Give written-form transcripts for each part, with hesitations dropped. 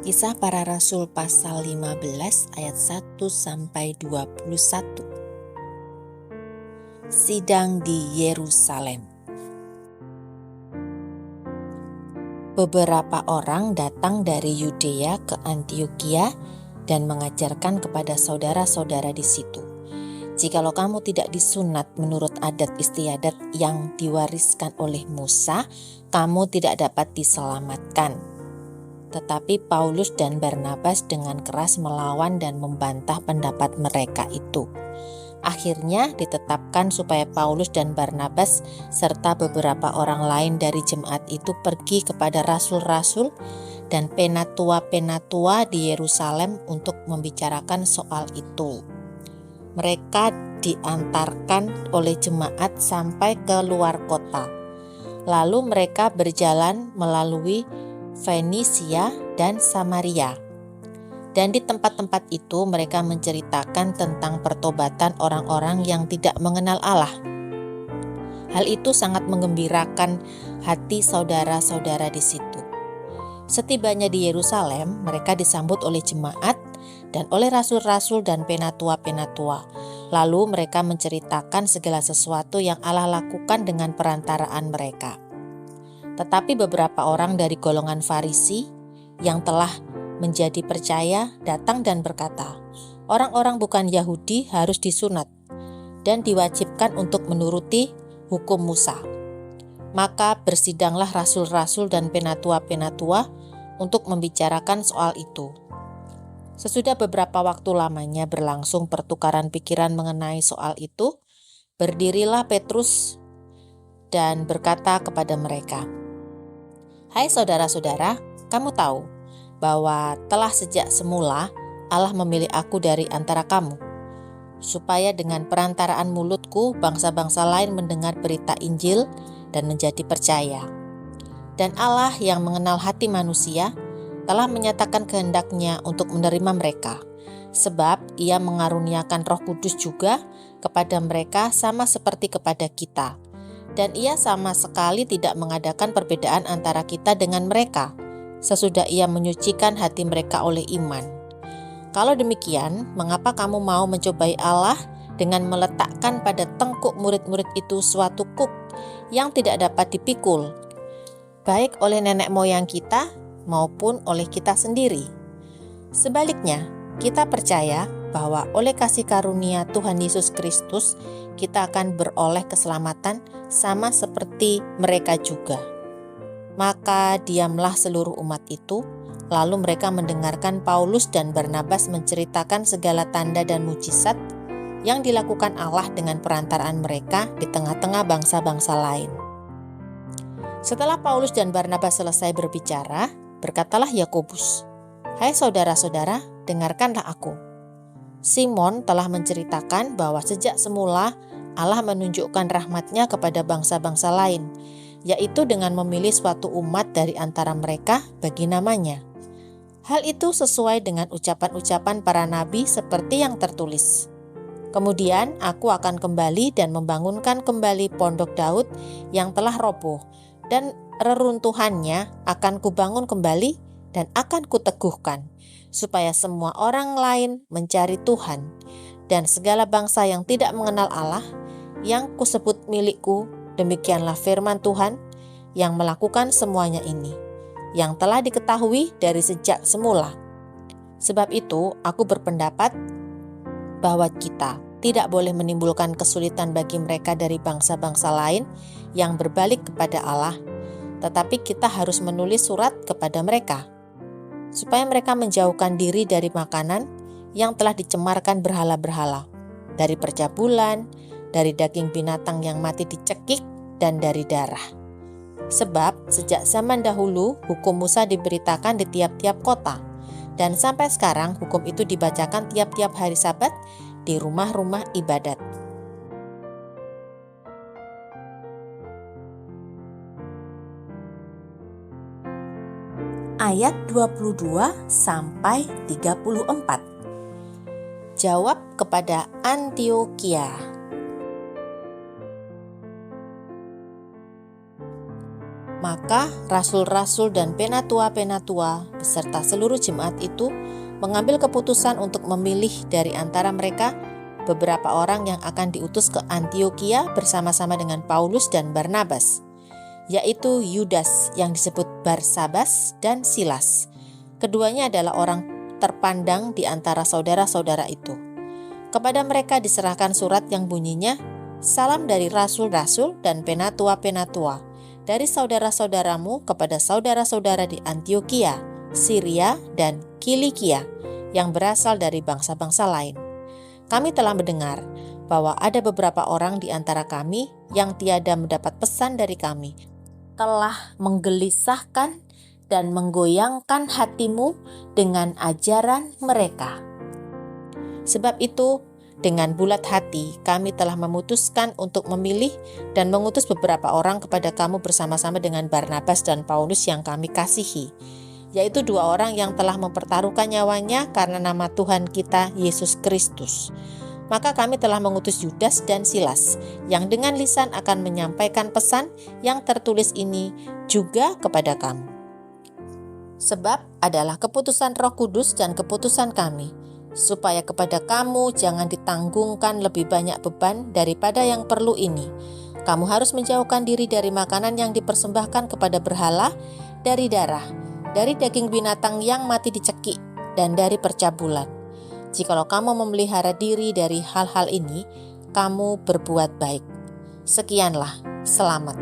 Kisah Para Rasul pasal 15 ayat 1-21. Sidang di Yerusalem. Beberapa orang datang dari Yudea ke Antiokhia dan mengajarkan kepada saudara-saudara di situ, "Jikalau kamu tidak disunat menurut adat istiadat yang diwariskan oleh Musa, kamu tidak dapat diselamatkan." Tetapi Paulus dan Barnabas dengan keras melawan dan membantah pendapat mereka itu. Akhirnya ditetapkan supaya Paulus dan Barnabas serta beberapa orang lain dari jemaat itu pergi kepada rasul-rasul dan penatua-penatua di Yerusalem untuk membicarakan soal itu. Mereka diantarkan oleh jemaat sampai ke luar kota. Lalu mereka berjalan melalui Fenisia dan Samaria. Dan di tempat-tempat itu mereka menceritakan tentang pertobatan orang-orang yang tidak mengenal Allah. Hal itu sangat menggembirakan hati saudara-saudara di situ. Setibanya di Yerusalem, mereka disambut oleh jemaat dan oleh rasul-rasul dan penatua-penatua. Lalu mereka menceritakan segala sesuatu yang Allah lakukan dengan perantaraan mereka. Tetapi beberapa orang dari golongan Farisi yang telah menjadi percaya datang dan berkata, "Orang-orang bukan Yahudi harus disunat dan diwajibkan untuk menuruti hukum Musa." Maka bersidanglah rasul-rasul dan penatua-penatua untuk membicarakan soal itu. Sesudah beberapa waktu lamanya berlangsung pertukaran pikiran mengenai soal itu, berdirilah Petrus dan berkata kepada mereka, "Hai saudara-saudara, kamu tahu bahwa telah sejak semula Allah memilih aku dari antara kamu, supaya dengan perantaraan mulutku bangsa-bangsa lain mendengar berita Injil dan menjadi percaya. Dan Allah yang mengenal hati manusia telah menyatakan kehendaknya untuk menerima mereka, sebab Ia mengaruniakan Roh Kudus juga kepada mereka sama seperti kepada kita. Dan Ia sama sekali tidak mengadakan perbedaan antara kita dengan mereka, sesudah Ia menyucikan hati mereka oleh iman. Kalau demikian, mengapa kamu mau mencobai Allah dengan meletakkan pada tengkuk murid-murid itu suatu kuk yang tidak dapat dipikul, baik oleh nenek moyang kita maupun oleh kita sendiri? Sebaliknya, kita percaya bahwa oleh kasih karunia Tuhan Yesus Kristus, kita akan beroleh keselamatan sama seperti mereka juga." Maka diamlah seluruh umat itu, lalu mereka mendengarkan Paulus dan Barnabas menceritakan segala tanda dan mujizat yang dilakukan Allah dengan perantaraan mereka di tengah-tengah bangsa-bangsa lain. Setelah Paulus dan Barnabas selesai berbicara, berkatalah Yakobus, "Hai saudara-saudara, dengarkanlah aku. Simon telah menceritakan bahwa sejak semula Allah menunjukkan rahmat-Nya kepada bangsa-bangsa lain, yaitu dengan memilih suatu umat dari antara mereka bagi namanya. Hal itu sesuai dengan ucapan-ucapan para nabi seperti yang tertulis. Kemudian aku akan kembali dan membangunkan kembali pondok Daud yang telah roboh, dan reruntuhannya akan kubangun kembali dan akan kuteguhkan, supaya semua orang lain mencari Tuhan, dan segala bangsa yang tidak mengenal Allah, yang kusebut milikku, demikianlah firman Tuhan yang melakukan semuanya ini, yang telah diketahui dari sejak semula. Sebab itu aku berpendapat bahwa kita tidak boleh menimbulkan kesulitan bagi mereka dari bangsa-bangsa lain yang berbalik kepada Allah, tetapi kita harus menulis surat kepada mereka, supaya mereka menjauhkan diri dari makanan yang telah dicemarkan berhala-berhala, dari percabulan, dari daging binatang yang mati dicekik, dan dari darah. Sebab sejak zaman dahulu hukum Musa diberitakan di tiap-tiap kota, dan sampai sekarang hukum itu dibacakan tiap-tiap hari Sabat di rumah-rumah ibadat." Ayat 22-34. Jawab kepada Antiokhia. Maka rasul-rasul dan penatua-penatua beserta seluruh jemaat itu mengambil keputusan untuk memilih dari antara mereka beberapa orang yang akan diutus ke Antiokhia bersama-sama dengan Paulus dan Barnabas, yaitu Yudas yang disebut Barsabas dan Silas. Keduanya adalah orang terpandang di antara saudara-saudara itu. Kepada mereka diserahkan surat yang bunyinya, "Salam dari rasul-rasul dan penatua-penatua, dari saudara-saudaramu kepada saudara-saudara di Antiokhia, Syria, dan Kilikia yang berasal dari bangsa-bangsa lain. Kami telah mendengar bahwa ada beberapa orang di antara kami yang tiada mendapat pesan dari kami, telah menggelisahkan dan menggoyangkan hatimu dengan ajaran mereka. Sebab itu, dengan bulat hati kami telah memutuskan untuk memilih dan mengutus beberapa orang kepada kamu bersama-sama dengan Barnabas dan Paulus yang kami kasihi, yaitu 2 orang yang telah mempertaruhkan nyawanya karena nama Tuhan kita Yesus Kristus. Maka kami telah mengutus Yudas dan Silas yang dengan lisan akan menyampaikan pesan yang tertulis ini juga kepada kamu. Sebab adalah keputusan Roh Kudus dan keputusan kami, supaya kepada kamu jangan ditanggungkan lebih banyak beban daripada yang perlu ini. Kamu harus menjauhkan diri dari makanan yang dipersembahkan kepada berhala, dari darah, dari daging binatang yang mati dicekik, dan dari percabulan. Jikalau kamu memelihara diri dari hal-hal ini, kamu berbuat baik. Sekianlah, selamat."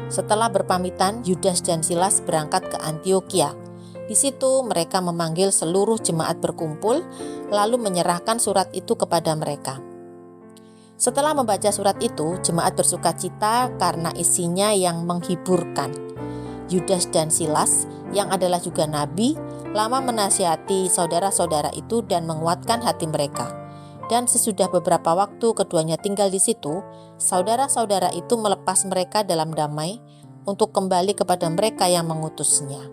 Setelah berpamitan, Yudas dan Silas berangkat ke Antiokhia. Di situ mereka memanggil seluruh jemaat berkumpul, lalu menyerahkan surat itu kepada mereka. Setelah membaca surat itu, jemaat bersuka cita karena isinya yang menghiburkan. Yudas dan Silas, yang adalah juga nabi, lama menasihati saudara-saudara itu dan menguatkan hati mereka. Dan sesudah beberapa waktu keduanya tinggal di situ, saudara-saudara itu melepas mereka dalam damai untuk kembali kepada mereka yang mengutusnya.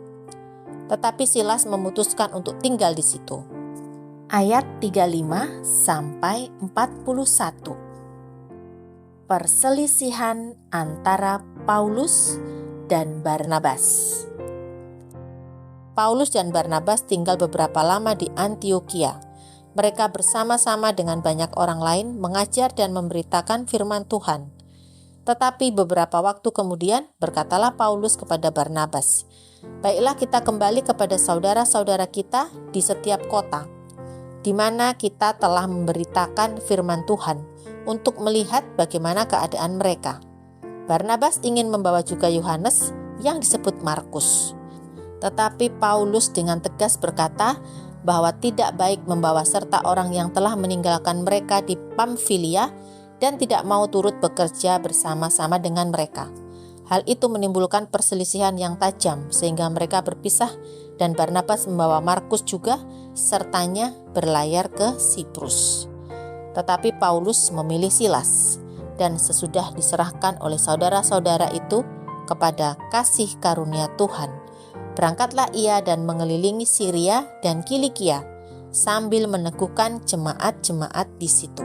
Tetapi Silas memutuskan untuk tinggal di situ. Ayat 35 sampai 41. Perselisihan antara Paulus dan Barnabas. Paulus dan Barnabas tinggal beberapa lama di Antiokhia. Mereka bersama-sama dengan banyak orang lain mengajar dan memberitakan firman Tuhan. Tetapi beberapa waktu kemudian berkatalah Paulus kepada Barnabas, "Baiklah kita kembali kepada saudara-saudara kita di setiap kota, di mana kita telah memberitakan firman Tuhan, untuk melihat bagaimana keadaan mereka." Barnabas ingin membawa juga Yohanes yang disebut Markus. Tetapi Paulus dengan tegas berkata bahwa tidak baik membawa serta orang yang telah meninggalkan mereka di Pamfilia dan tidak mau turut bekerja bersama-sama dengan mereka. Hal itu menimbulkan perselisihan yang tajam sehingga mereka berpisah dan Barnabas membawa Markus juga sertanya berlayar ke Siprus. Tetapi Paulus memilih Silas dan sesudah diserahkan oleh saudara-saudara itu kepada kasih karunia Tuhan, berangkatlah ia dan mengelilingi Syria dan Kilikia sambil meneguhkan jemaat-jemaat di situ.